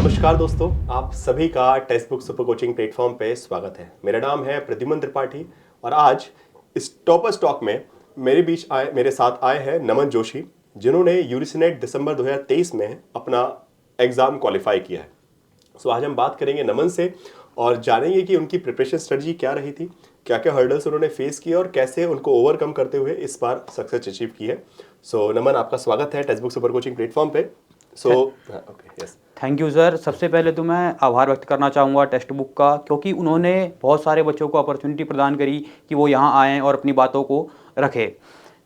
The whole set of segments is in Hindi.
नमस्कार दोस्तों, आप सभी का text book super coaching platform पे स्वागत है। मेरा नाम है प्रद्युमन त्रिपाठी और आज इस टॉपर स्टॉक में मेरे साथ आए हैं नमन जोशी, जिन्होंने यूजीसी नेट दिसंबर 2023 में अपना एग्जाम क्वालिफाई किया है। सो आज हम बात करेंगे नमन से और जानेंगे कि उनकी प्रिपरेशन स्ट्रेटजी क्या रही थी, क्या क्या हर्डल्स उन्होंने फेस किए और कैसे उनको ओवरकम करते हुए इस बार सक्सेस अचीव की है। सो नमन, आपका स्वागत है text book super coaching platform पे। Thank you sir. सबसे पहले तो मैं आभार व्यक्त करना चाहूँगा टेक्स्ट बुक का, क्योंकि उन्होंने बहुत सारे बच्चों को अपॉर्चुनिटी प्रदान करी कि वो यहाँ आएँ और अपनी बातों को रखें।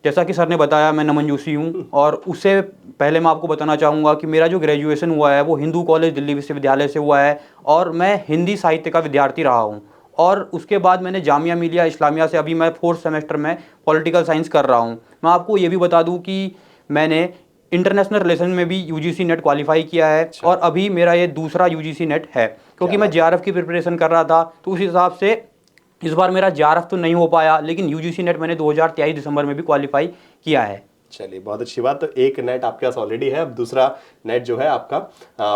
जैसा कि सर ने बताया, मैं नमन जोशी हूँ और उससे पहले मैं आपको बताना चाहूँगा कि मेरा जो ग्रेजुएशन हुआ है वो हिंदू कॉलेज दिल्ली विश्वविद्यालय से हुआ है और मैं हिंदी साहित्य का विद्यार्थी रहा हूँ। और उसके बाद मैंने जामिया मिलिया इस्लामिया से अभी मैं 4th सेमेस्टर में पॉलिटिकल साइंस कर रहा हूँ। मैं आपको ये भी बता दूँ कि मैंने इंटरनेशनल रिलेशन में भी यूजीसी नेट क्वालिफाई किया है और अभी मेरा ये दूसरा यूजीसी नेट है, क्योंकि मैं जेआरएफ की प्रिपरेशन कर रहा था। तो उस हिसाब से इस बार मेरा जेआरएफ तो नहीं हो पाया, लेकिन यूजीसी नेट मैंने 2023 दिसंबर में भी क्वालिफाई किया है। चलिए, बहुत अच्छी बात। तो एक नेट आपके पास ऑलरेडी है, अब दूसरा नेट जो है आपका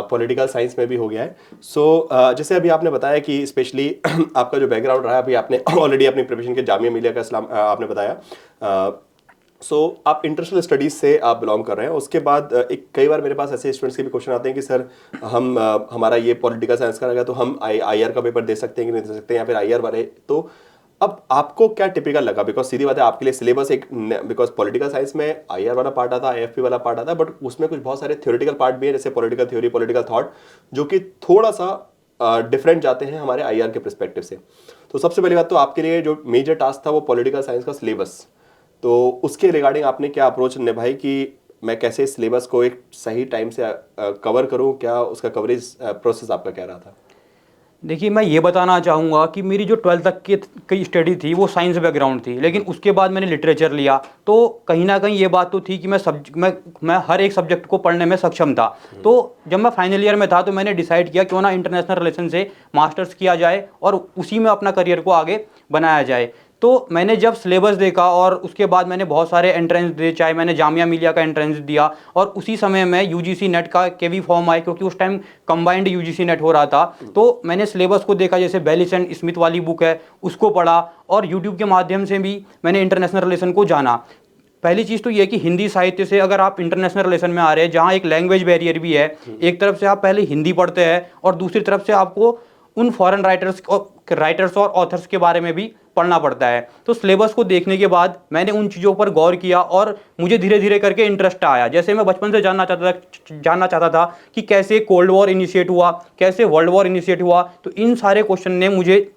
पॉलिटिकल साइंस में भी हो गया है। सो जैसे अभी आपने बताया कि स्पेशली आपका जो बैकग्राउंड रहा है, अभी आपने ऑलरेडी अपनी प्रिपरेशन के जामिया मिलिया का इस्लाम आपने बताया। सो आप इंटरनेशनल स्टडीज़ से आप बिलोंग कर रहे हैं। उसके बाद एक कई बार मेरे पास ऐसे स्टूडेंट्स के भी क्वेश्चन आते हैं कि सर हमारा ये पॉलिटिकल साइंस का रहेगा तो हम आईआर का पेपर दे सकते हैं कि नहीं दे सकते हैं, या फिर आईआर वाले। तो अब आपको क्या टिपिकल लगा? बिकॉज सीधी बात है, आपके लिए सिलेबस एक, बिकॉज पॉलिटिकल साइंस में आईआर वाला पार्ट आता है, आईएफपी वाला पार्ट आता है, बट उसमें कुछ बहुत सारे थ्योरेटिकल पार्ट भी है, जैसे पॉलिटिकल थ्योरी, पॉलिटिकल थॉट, जो कि थोड़ा सा डिफरेंट जाते हैं हमारे आईआर के परस्पेक्टिव से। तो सबसे पहली बात तो आपके लिए जो मेजर टास्क था वो पॉलिटिकल साइंस का सिलेबस, तो उसके रिगार्डिंग आपने क्या अप्रोच निभाई कि मैं कैसे सिलेबस को एक सही टाइम से कवर करूं? क्या उसका कवरेज प्रोसेस आपका क्या रहा था? देखिए, मैं ये बताना चाहूँगा कि मेरी जो 12th तक की स्टडी थी वो साइंस बैकग्राउंड थी, लेकिन उसके बाद मैंने लिटरेचर लिया। तो कहीं ना कहीं ये बात तो थी कि मैं हर एक सब्जेक्ट को पढ़ने में सक्षम था। तो जब मैं फाइनल ईयर में था तो मैंने डिसाइड किया क्यों ना इंटरनेशनल रिलेशन से मास्टर्स किया जाए और उसी में अपना करियर को आगे बनाया जाए। तो मैंने जब सिलेबस देखा और उसके बाद मैंने बहुत सारे एंट्रेंस दिए, चाहे मैंने जामिया मिलिया का एंट्रेंस दिया और उसी समय में यूजीसी नेट के भी फॉर्म आए, क्योंकि उस टाइम कंबाइंड यूजीसी नेट हो रहा था। तो मैंने सिलेबस को देखा, जैसे बेलिस एंड स्मिथ वाली बुक है उसको पढ़ा और यूट्यूब के माध्यम से भी मैंने इंटरनेशनल रिलेशन को जाना। पहली चीज़ तो ये कि हिंदी साहित्य से अगर आप इंटरनेशनल रिलेशन में आ रहे हैं, जहाँ एक लैंग्वेज बैरियर भी है, एक तरफ से आप पहले हिंदी पढ़ते हैं और दूसरी तरफ से आपको उन फॉरेन राइटर्स और ऑथर्स के बारे में भी पढ़ना पड़ता है। तो सिलेबस को देखने के बाद मैंने उन चीज़ों पर गौर किया और मुझे धीरे धीरे करके इंटरेस्ट आया। जैसे मैं बचपन से जानना चाहता था कि कैसे कोल्ड वॉर इनिशिएट हुआ, कैसे वर्ल्ड वॉर इनिशिएट हुआ। तो इन सारे क्वेश्चन ने मुझे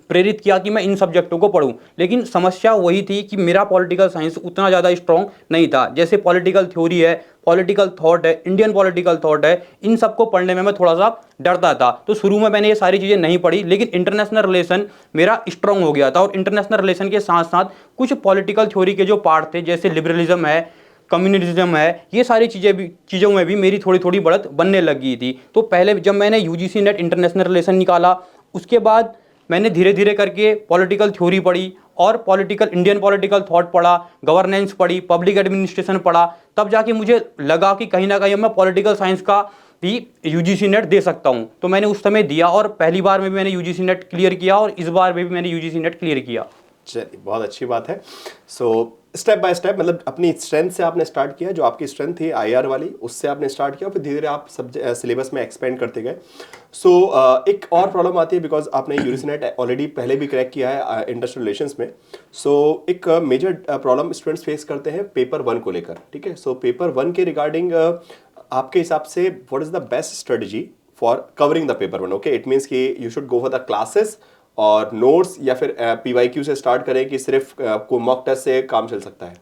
प्रेरित किया कि मैं इन सब्जेक्टों को पढूं। लेकिन समस्या वही थी कि मेरा पॉलिटिकल साइंस उतना ज़्यादा स्ट्रॉन्ग नहीं था। जैसे पॉलिटिकल थ्योरी है, पॉलिटिकल थॉट है, इंडियन पॉलिटिकल थॉट है, इन सबको पढ़ने में मैं थोड़ा सा डरता था। तो शुरू में मैंने ये सारी चीज़ें नहीं पढ़ी, लेकिन इंटरनेशनल रिलेशन मेरा स्ट्रॉन्ग हो गया था और इंटरनेशनल रिलेशन के साथ साथ कुछ पॉलिटिकल थ्योरी के जो पार्ट थे, जैसे लिबरलिज्म है, कम्युनिज्म है, ये सारी चीज़ों में भी मेरी थोड़ी थोड़ी बढ़त बनने लगी थी। तो पहले जब मैंने यूजीसी नेट इंटरनेशनल रिलेशन निकाला, उसके बाद मैंने धीरे धीरे करके पॉलिटिकल थ्योरी पढ़ी और इंडियन पॉलिटिकल थॉट पढ़ा, गवर्नेंस पढ़ी, पब्लिक एडमिनिस्ट्रेशन पढ़ा। तब जाके मुझे लगा कि कहीं ना कहीं मैं पॉलिटिकल साइंस का भी यूजीसी नेट दे सकता हूं। तो मैंने उस समय दिया और पहली बार में भी मैंने यूजीसी नेट क्लियर किया और इस बार में भी मैंने यूजीसी नेट क्लियर किया। चलिए, बहुत अच्छी बात है। सो स्टेप बाय स्टेप, मतलब अपनी स्ट्रेंथ से आपने स्टार्ट किया, जो आपकी स्ट्रेंथ थी आईआर वाली, उससे आपने स्टार्ट किया, फिर धीरे धीरे आप सिलेबस में एक्सपेंड करते गए। सो एक और प्रॉब्लम आती है, बिकॉज आपने यूजीसी नेट ऑलरेडी पहले भी क्रैक किया है इंटरनेशनल रिलेशंस में। सो एक मेजर प्रॉब्लम स्टूडेंट्स फेस करते हैं पेपर 1 को लेकर, ठीक है। सो पेपर 1 के रिगार्डिंग आपके हिसाब से what is the best strategy for covering the paper 1? Okay, it means कि you should go for the classes और नोट्स, या फिर पीवाईक्यू से स्टार्ट करें कि सिर्फ को मॉक टेस्ट से काम चल सकता है?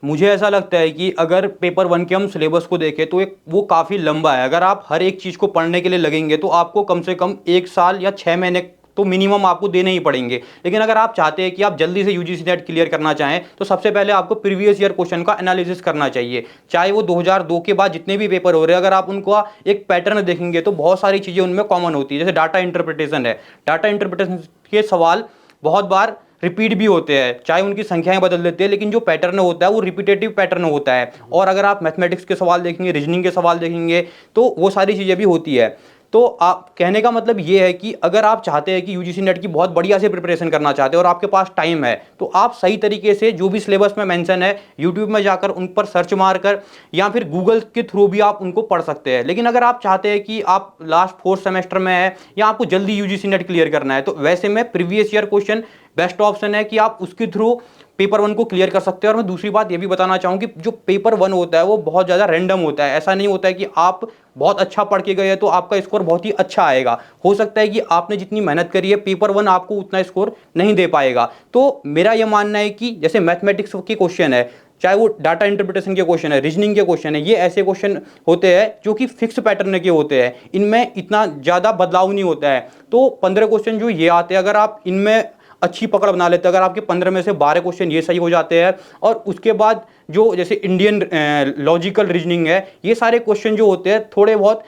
मुझे ऐसा लगता है कि अगर पेपर 1 के हम सिलेबस को देखें तो वो काफ़ी लंबा है। अगर आप हर एक चीज़ को पढ़ने के लिए लगेंगे तो आपको कम से कम 1 साल या 6 महीने तो मिनिमम आपको देने ही पड़ेंगे। लेकिन अगर आप चाहते हैं कि आप जल्दी से यूजीसी नेट क्लियर करना चाहें तो सबसे पहले आपको प्रीवियस ईयर क्वेश्चन का एनालिसिस करना चाहिए। चाहे वो 2002 के बाद जितने भी पेपर हो रहे हैं, अगर आप उनको एक पैटर्न देखेंगे तो बहुत सारी चीज़ें उनमें कॉमन होती है। जैसे डाटा इंटरप्रिटेशन है, डाटा इंटरप्रिटेशन के सवाल बहुत बार रिपीट भी होते हैं, चाहे उनकी संख्याएं बदल देते हैं, लेकिन जो पैटर्न होता है वो रिपीटेटिव पैटर्न होता है। और अगर आप मैथमेटिक्स के सवाल देखेंगे, रीजनिंग के सवाल देखेंगे, तो वो सारी चीज़ें भी होती है। तो आप कहने का मतलब ये है कि अगर आप चाहते हैं कि यूजीसी नेट की बहुत बढ़िया से प्रिपरेशन करना चाहते हैं और आपके पास टाइम है, तो आप सही तरीके से जो भी सिलेबस में मेंशन है यूट्यूब में जाकर उन पर सर्च मारकर या फिर गूगल के थ्रू भी आप उनको पढ़ सकते हैं। लेकिन अगर आप चाहते हैं कि आप लास्ट 4th सेमेस्टर में है या आपको जल्दी यूजीसी नेट क्लियर करना है, तो वैसे में previous year question best option है कि आप उसके थ्रू पेपर 1 को क्लियर कर सकते हैं। और मैं दूसरी बात ये भी बताना चाहूँ कि जो पेपर 1 होता है वो बहुत ज़्यादा रैंडम होता है। ऐसा नहीं होता है कि आप बहुत अच्छा पढ़ के गए तो आपका स्कोर बहुत ही अच्छा आएगा। हो सकता है कि आपने जितनी मेहनत करी है पेपर 1 आपको उतना स्कोर नहीं दे पाएगा। तो मेरा ये मानना है कि जैसे मैथमेटिक्स के क्वेश्चन है, चाहे वो डाटा इंटरप्रिटेशन के क्वेश्चन है, रीजनिंग के क्वेश्चन है, ये ऐसे क्वेश्चन होते हैं जो कि फिक्स पैटर्न के होते हैं, इनमें इतना ज़्यादा बदलाव नहीं होता है। तो 15 क्वेश्चन जो ये आते हैं, अगर आप इनमें अच्छी पकड़ बना लेते हैं, अगर आपके 15 में से 12 क्वेश्चन ये सही हो जाते हैं, और उसके बाद जो जैसे इंडियन लॉजिकल रीजनिंग है, ये सारे क्वेश्चन जो होते हैं थोड़े बहुत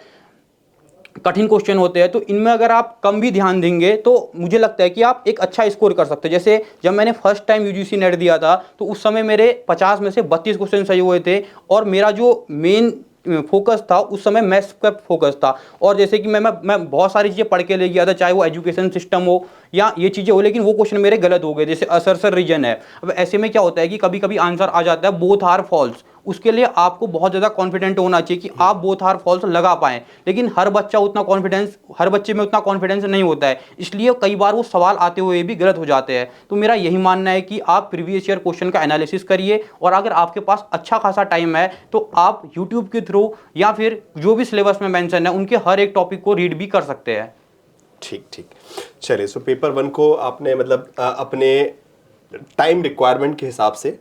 कठिन क्वेश्चन होते हैं, तो इनमें अगर आप कम भी ध्यान देंगे तो मुझे लगता है कि आप एक अच्छा स्कोर कर सकते हैं। जैसे जब मैंने फर्स्ट टाइम यूजीसी नेट दिया था तो उस समय मेरे 50 में से 32 क्वेश्चन सही हुए थे, और मेरा जो मेन फोकस था उस समय मैथ्स का फोकस था। और जैसे कि मैं बहुत सारी चीज़ें पढ़ के ले गया था, चाहे वो एजुकेशन सिस्टम हो या ये चीज़ें हो, लेकिन वो क्वेश्चन मेरे गलत हो गए। जैसे असरसर रीजन है, अब ऐसे में क्या होता है कि कभी कभी आंसर आ जाता है बोथ आर फॉल्स। उसके लिए आपको बहुत ज़्यादा कॉन्फिडेंट होना चाहिए कि आप बोथ आर फॉल्स लगा पाएँ, लेकिन हर बच्चे में उतना कॉन्फिडेंस नहीं होता है, इसलिए कई बार वो सवाल आते हुए भी गलत हो जाते हैं। तो मेरा यही मानना है कि आप प्रीवियस ईयर क्वेश्चन का एनालिसिस करिए, और अगर आपके पास अच्छा खासा टाइम है तो आप यूट्यूब के थ्रू या फिर जो भी सिलेबस में मेंशन है उनके हर एक टॉपिक को रीड भी कर सकते हैं। ठीक ठीक, चलिए। सो पेपर 1 को आपने मतलब अपने टाइम रिक्वायरमेंट के हिसाब से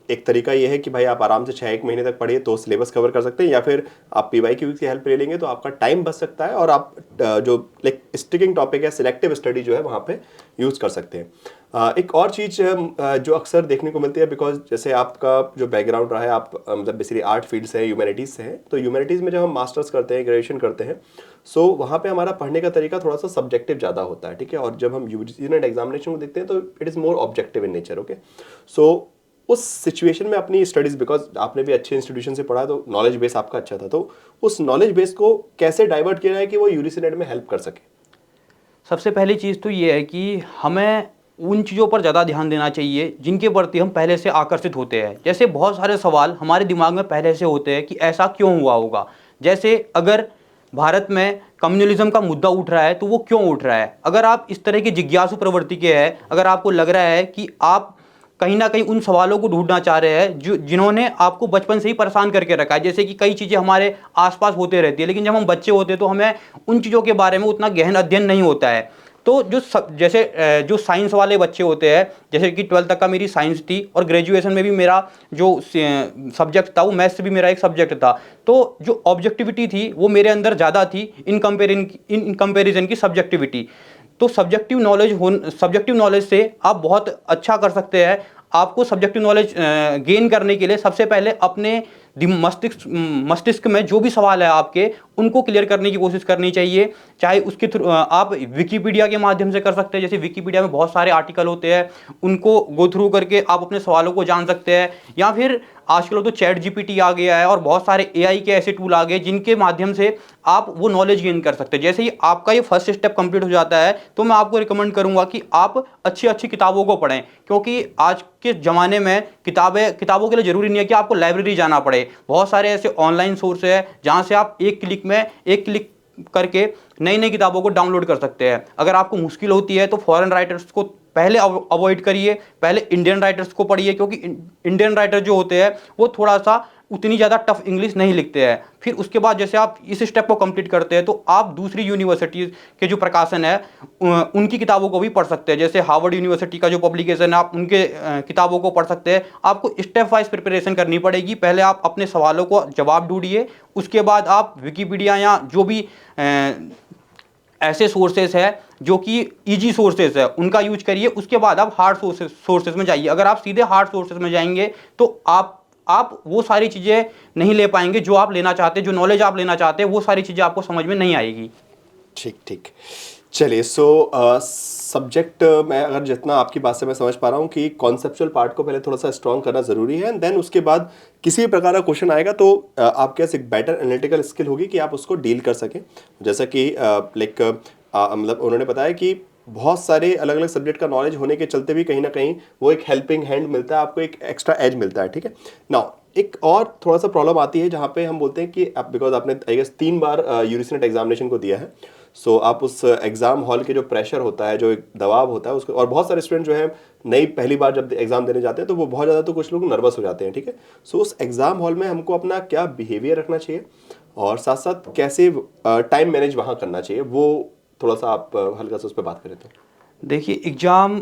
एक तरीका ये है कि भाई आप आराम से 6-1 महीने तक पढ़िए तो सिलेबस कवर कर सकते हैं, या फिर आप पीवाईक्यू की हेल्प ले लेंगे तो आपका टाइम बच सकता है और आप जो लाइक स्टिकिंग टॉपिक है, सिलेक्टिव स्टडी जो है वहाँ पे यूज़ कर सकते हैं। एक और चीज़ जो अक्सर देखने को मिलती है, बिकॉज जैसे आपका जो बैकग्राउंड रहा है, आप मतलब बेसिकली आर्ट फील्ड से है, ह्यूमैनिटीज़ से है, तो ह्यूमैनिटीज़ में जब हम मास्टर्स करते हैं, ग्रेजुएशन करते हैं, सो वहाँ पे हमारा पढ़ने का तरीका थोड़ा सा सब्जेक्टिव ज़्यादा होता है, ठीक है। और जब हम यूजीसी नेट एग्जामिनेशन को देखते हैं तो it is more objective in nature, okay. So उस सिचुएशन में अपनी स्टडीज़, बिकॉज आपने भी अच्छे इंस्टीट्यूशन से पढ़ा तो नॉलेज बेस आपका अच्छा था, तो उस नॉलेज बेस को कैसे डाइवर्ट किया जाए कि वो यूजीसी नेट में हेल्प कर सके? सबसे पहली चीज़ तो ये है कि हमें उन चीज़ों पर ज़्यादा ध्यान देना चाहिए जिनके प्रति हम पहले से आकर्षित होते हैं। जैसे बहुत सारे सवाल हमारे दिमाग में पहले से होते हैं कि ऐसा क्यों हुआ होगा। जैसे अगर भारत में कम्युनलिज्म का मुद्दा उठ रहा है तो वो क्यों उठ रहा है। अगर आप इस तरह की जिज्ञासु प्रवृत्ति के हैं, अगर आपको लग रहा है कि आप कहीं ना कहीं उन सवालों को ढूंढना चाह रहे हैं जो जिन्होंने आपको बचपन से ही परेशान करके रखा है, जैसे कि कई चीज़ें हमारे आसपास होते रहती है, लेकिन जब हम बच्चे होते हैं तो हमें उन चीज़ों के बारे में उतना गहन अध्ययन नहीं होता है। तो जैसे जो साइंस वाले बच्चे होते हैं, जैसे कि 12th तक का मेरी साइंस थी और ग्रेजुएशन में भी मेरा जो सब्जेक्ट था वो मैथ्स से भी मेरा एक सब्जेक्ट था, तो जो ऑब्जेक्टिविटी थी वो मेरे अंदर ज़्यादा थी इन कंपेरिजन की सब्जेक्टिविटी। तो सब्जेक्टिव नॉलेज से आप बहुत अच्छा कर सकते हैं। आपको सब्जेक्टिव नॉलेज गेन करने के लिए सबसे पहले अपने मस्तिष्क में जो भी सवाल है आपके, उनको क्लियर करने की कोशिश करनी चाहिए। चाहे उसके थ्रू आप विकिपीडिया के माध्यम से कर सकते हैं, जैसे विकिपीडिया में बहुत सारे आर्टिकल होते हैं, उनको गो थ्रू करके आप अपने सवालों को जान सकते हैं। या फिर आजकल तो चैट जीपीटी आ गया है और बहुत सारे एआई के ऐसे टूल आ गए जिनके माध्यम से आप वो नॉलेज गेन कर सकते हैं। जैसे ही आपका ये फर्स्ट स्टेप कंप्लीट हो जाता है तो मैं आपको रिकमेंड करूंगा कि आप अच्छी अच्छी किताबों को पढ़ें, क्योंकि आज के ज़माने में किताबों के लिए ज़रूरी नहीं है कि आपको लाइब्रेरी जाना पड़े। बहुत सारे ऐसे ऑनलाइन सोर्स है जहाँ से आप एक क्लिक करके नई नई किताबों को डाउनलोड कर सकते हैं। अगर आपको मुश्किल होती है तो फॉरेन राइटर्स को पहले अवॉइड करिए, पहले इंडियन राइटर्स को पढ़िए, क्योंकि इंडियन राइटर जो होते हैं वो थोड़ा सा उतनी ज़्यादा टफ इंग्लिश नहीं लिखते हैं। फिर उसके बाद जैसे आप इस स्टेप को कंप्लीट करते हैं तो आप दूसरी यूनिवर्सिटीज़ के जो प्रकाशन है उनकी किताबों को भी पढ़ सकते हैं। जैसे हार्वर्ड यूनिवर्सिटी का जो पब्लिकेशन है आप उनके किताबों को पढ़ सकते हैं। आपको स्टेप वाइज प्रिपरेशन करनी पड़ेगी। पहले आप अपने सवालों को जवाब ढूंढिए, उसके बाद आप विकिपीडिया या जो भी ऐसे सोर्सेस है जो कि इजी सोर्सेस है उनका यूज करिए। उसके बाद आप हार्ड सोर्सेस में जाइए। अगर आप सीधे हार्ड सोर्सेस में जाएंगे तो आप वो सारी चीज़ें नहीं ले पाएंगे जो आप लेना चाहते हैं, जो नॉलेज आप लेना चाहते हैं, वो सारी चीज़ें आपको समझ में नहीं आएगी। ठीक ठीक, चलिए, सो सब्जेक्ट मैं अगर जितना आपकी बात से मैं समझ पा रहा हूँ कि कॉन्सेप्चुअल पार्ट को पहले थोड़ा सा स्ट्रॉन्ग करना ज़रूरी है, एंड देन उसके बाद किसी भी प्रकार का क्वेश्चन आएगा तो आपके पास एक बेटर एनालिटिकल स्किल होगी कि आप उसको डील कर सकें। जैसा कि लाइक मतलब उन्होंने बताया कि बहुत सारे अलग अलग सब्जेक्ट का नॉलेज होने के चलते भी कहीं ना कहीं वो एक हेल्पिंग हैंड मिलता है, आपको एक एक्स्ट्रा एज मिलता है, ठीक है। नाउ एक और थोड़ा सा प्रॉब्लम आती है जहाँ पे हम बोलते हैं कि आप बिकॉज आपने आई गेस 3 बार यूजीसी नेट एग्जामिनेशन को दिया है, सो आप उस एग्ज़ाम हॉल के जो प्रेशर होता है, जो एक दबाव होता है उसको, और बहुत सारे स्टूडेंट जो है नई पहली बार जब एग्ज़ाम देने जाते हैं तो वो बहुत ज़्यादा, तो कुछ लोग नर्वस हो जाते हैं, ठीक है। सो उस एग्ज़ाम हॉल में हमको अपना क्या बिहेवियर रखना चाहिए और साथ साथ कैसे टाइम मैनेज वहाँ करना चाहिए, वो थोड़ा सा आप हल्का सा उस पर बात करें तो। देखिए, एग्ज़ाम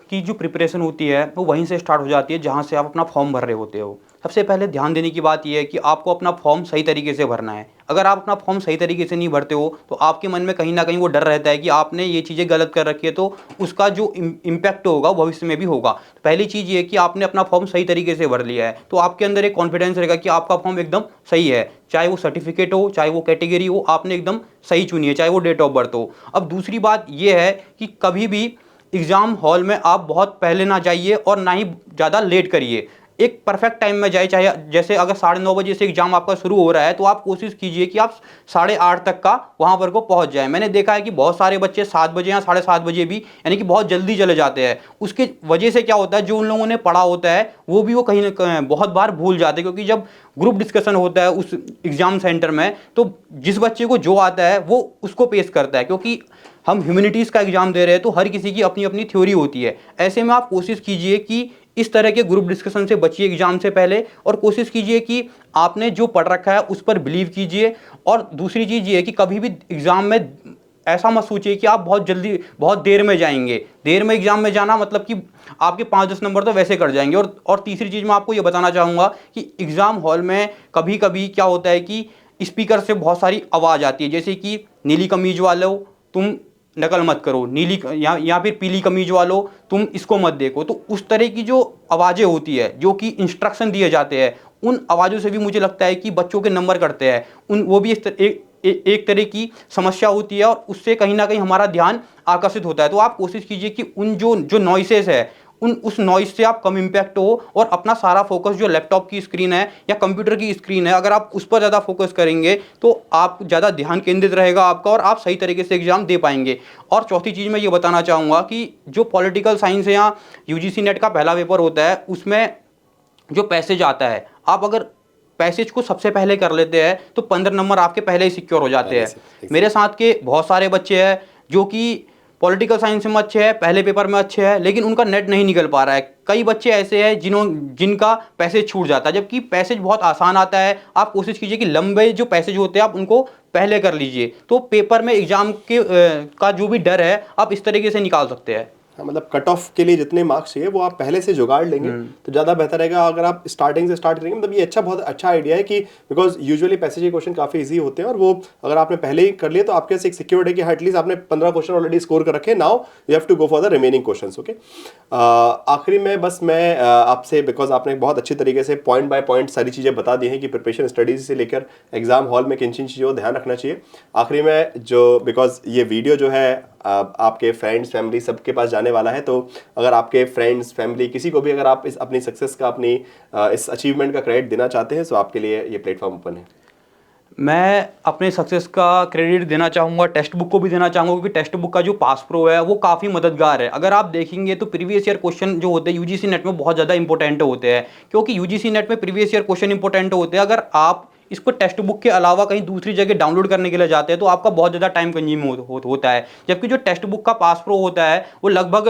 की जो प्रिपरेशन होती है वो वहीं से स्टार्ट हो जाती है जहाँ से आप अपना फॉर्म भर रहे होते हो। सबसे पहले ध्यान देने की बात यह है कि आपको अपना फॉर्म सही तरीके से भरना है। अगर आप अपना फॉर्म सही तरीके से नहीं भरते हो तो आपके मन में कहीं ना कहीं वो डर रहता है कि आपने ये चीज़ें गलत कर रखी है, तो उसका जो इम्पैक्ट होगा भविष्य में भी होगा। तो पहली चीज़ ये है कि आपने अपना फॉर्म सही तरीके से भर लिया है तो आपके अंदर एक कॉन्फिडेंस रहेगा कि आपका फॉर्म एकदम सही है, चाहे वो सर्टिफिकेट हो, चाहे वो कैटेगरी हो, आपने एकदम सही चुनी है, चाहे वो डेट ऑफ बर्थ हो। अब दूसरी बात ये है कि कभी भी एग्ज़ाम हॉल में आप बहुत पहले ना जाइए और ना ही ज़्यादा लेट करिए। एक परफेक्ट टाइम में जाए, चाहे जैसे अगर 9:30 से एग्ज़ाम आपका शुरू हो रहा है तो आप कोशिश कीजिए कि आप 8:30 तक का वहाँ पर को पहुँच जाएँ। मैंने देखा है कि बहुत सारे बच्चे 7 बजे या 7:30 बजे भी, यानी कि बहुत जल्दी चले जाते हैं। उसके वजह से क्या होता है, जो उन लोगों ने पढ़ा होता है वो भी वो कहीं न कहीं बहुत बार भूल जाते हैं, क्योंकि जब ग्रुप डिस्कशन होता है उस एग्ज़ाम सेंटर में तो जिस बच्चे को जो आता है वो उसको पेश करता है, क्योंकि हम ह्यूमैनिटीज़ का एग्ज़ाम दे रहे हैं तो हर किसी की अपनी अपनी थ्योरी होती है। ऐसे में आप कोशिश कीजिए कि इस तरह के ग्रुप डिस्कशन से बचिए एग्ज़ाम से पहले, और कोशिश कीजिए कि आपने जो पढ़ रखा है उस पर बिलीव कीजिए। और दूसरी चीज़ ये है कि कभी भी एग्ज़ाम में ऐसा मत सोचिए कि आप बहुत जल्दी, बहुत देर में जाएंगे। देर में एग्ज़ाम में जाना मतलब कि आपके 5-10 नंबर तो वैसे कट जाएंगे। और तीसरी चीज़ मैं आपको ये बताना चाहूँगा कि एग्ज़ाम हॉल में कभी कभी क्या होता है कि स्पीकर से बहुत सारी आवाज़ आती है, जैसे कि नीली कमीज वालों तुम नकल मत करो, नीली या फिर पीली कमीज वालों तुम इसको मत देखो। तो उस तरह की जो आवाज़ें होती है, जो कि इंस्ट्रक्शन दिए जाते हैं, उन आवाज़ों से भी मुझे लगता है कि बच्चों के नंबर कटते हैं। वो भी एक तरह की समस्या होती है और उससे कहीं ना कहीं हमारा ध्यान आकर्षित होता है। तो आप कोशिश कीजिए कि उन जो नॉइसेस है उस नॉइस से आप कम इम्पैक्ट हो और अपना सारा फोकस जो लैपटॉप की स्क्रीन है या कंप्यूटर की स्क्रीन है, अगर आप उस पर ज़्यादा फोकस करेंगे तो आप ज़्यादा ध्यान केंद्रित रहेगा आपका और आप सही तरीके से एग्जाम दे पाएंगे। और चौथी चीज़ मैं ये बताना चाहूँगा कि जो पॉलिटिकल साइंस है या यूजीसी नेट का पहला पेपर होता है उसमें जो पैसेज आता है, आप अगर पैसेज को सबसे पहले कर लेते हैं तो 15 नंबर आपके पहले ही सिक्योर हो जाते हैं। मेरे साथ के बहुत सारे बच्चे हैं जो कि पॉलिटिकल साइंस में अच्छे हैं, पहले पेपर में अच्छे हैं, लेकिन उनका नेट नहीं निकल पा रहा है। कई बच्चे ऐसे हैं जिनका पैसेज छूट जाता है, जबकि पैसेज बहुत आसान आता है। आप कोशिश कीजिए कि लंबे जो पैसेज होते हैं आप उनको पहले कर लीजिए, तो पेपर में एग्जाम के का जो भी डर है आप इस तरीके से निकाल सकते हैं। हाँ, मतलब कट ऑफ के लिए जितने मार्क्स चाहिए वो आप पहले से जुगाड़ लेंगे तो ज़्यादा बेहतर रहेगा। अगर आप स्टार्टिंग से स्टार्ट करेंगे, मतलब ये बहुत अच्छा आइडिया है कि बिकॉज यूजुअली पैसेज के क्वेश्चन काफ़ी इजी होते हैं और वो अगर आपने पहले ही कर लिया तो आपके पास एक सिक्योर्ड है कि एटलीस्ट आपने 15 क्वेश्चन ऑलरेडी स्कोर कर रखे, now you have to go for the remaining question. Okay, आखिरी में बस मैं आपसे, बिकॉज आपने बहुत अच्छी तरीके से पॉइंट बाय पॉइंट सारी चीज़ें बता दी हैं कि प्रिपरेशन स्टडीज से लेकर एग्जाम हॉल में किन किन चीज़ों का ध्यान रखना चाहिए। आखिरी में जो, बिकॉज ये वीडियो जो है आपके फ्रेंड्स फैमिली सबके पास जाने वाला है, तो अगर आपके फ्रेंड्स फैमिली किसी को भी अगर आप इस अपनी सक्सेस का, अपनी इस अचीवमेंट का क्रेडिट देना चाहते हैं तो आपके लिए ये प्लेटफॉर्म ओपन है। मैं अपने सक्सेस का क्रेडिट देना चाहूँगा, टेक्स्ट बुक को भी देना चाहूँगा, क्योंकि टेक्स्ट बुक का जो पास प्रो है वो काफ़ी मददगार है। अगर आप देखेंगे तो प्रीवियस ईयर क्वेश्चन जो होते हैं यूजीसी नेट में बहुत ज़्यादा इंपॉर्टेंट होते हैं, क्योंकि यूजीसी नेट में प्रीवियस ईयर क्वेश्चन इंपॉर्टेंट होते हैं। अगर आप इसको टेक्स्ट बुक के अलावा कहीं दूसरी जगह डाउनलोड करने के लिए जाते हैं तो आपका बहुत ज़्यादा टाइम कंज्यूम होता है, जबकि जो टेक्स्ट बुक का पास प्रो होता है वो लगभग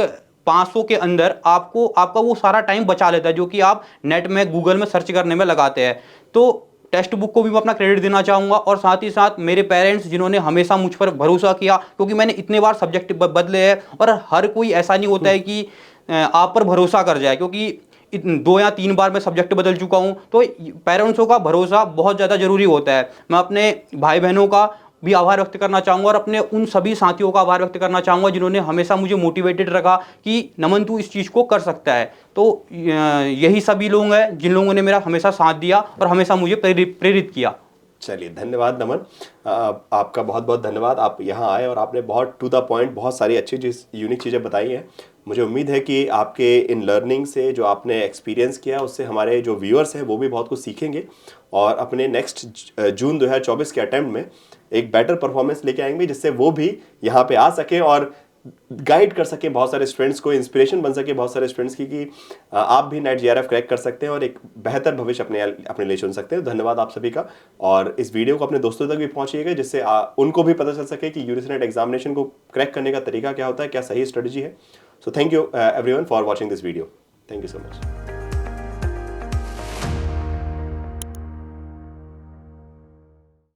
500 के अंदर आपका वो सारा टाइम बचा लेता है जो कि आप नेट में गूगल में सर्च करने में लगाते हैं। तो टेक्स्ट बुक को भी मैं अपना क्रेडिट देना चाहूँगा, और साथ ही साथ मेरे पेरेंट्स जिन्होंने हमेशा मुझ पर भरोसा किया, क्योंकि मैंने इतने बार सब्जेक्ट बदले हैं और हर कोई ऐसा नहीं होता है कि आप पर भरोसा कर जाए, क्योंकि 2 या 3 बार मैं सब्जेक्ट बदल चुका हूँ। तो पेरेंट्सों का भरोसा बहुत ज़्यादा ज़रूरी होता है। मैं अपने भाई बहनों का भी आभार व्यक्त करना चाहूँगा और अपने उन सभी साथियों का आभार व्यक्त करना चाहूँगा जिन्होंने हमेशा मुझे मोटिवेटेड रखा कि नमन तू इस चीज़ को कर सकता है। तो यही सभी लोग हैं जिन लोगों ने मेरा हमेशा साथ दिया और हमेशा मुझे प्रेरित किया। चलिए, धन्यवाद नमन। आपका बहुत बहुत धन्यवाद, आप यहाँ आए और आपने बहुत टू द पॉइंट बहुत सारी अच्छी यूनिक चीज़ें बताई हैं। मुझे उम्मीद है कि आपके इन लर्निंग से जो आपने एक्सपीरियंस किया उससे हमारे जो व्यूअर्स हैं वो भी बहुत कुछ सीखेंगे और अपने नेक्स्ट जून 2024 के अटेम्प्ट में एक बेटर परफॉर्मेंस लेके आएंगे, जिससे वो भी यहाँ पे आ सके और गाइड कर सके बहुत सारे स्टूडेंट्स को, इंस्पिरेशन बन सके बहुत सारे स्टूडेंट्स की कि आप भी नेट जीआरएफ क्रैक कर सकते हैं और एक बेहतर भविष्य अपने लिए चुन सकते हैं। धन्यवाद आप सभी का, और इस वीडियो को अपने दोस्तों तक भी पहुंचिएगा जिससे उनको भी पता चल सके कि यूजीसी नेट एग्जामिनेशन को क्रैक करने का तरीका क्या होता है, क्या सही स्ट्रेटजी है। So thank you everyone for watching this video. Thank you so much.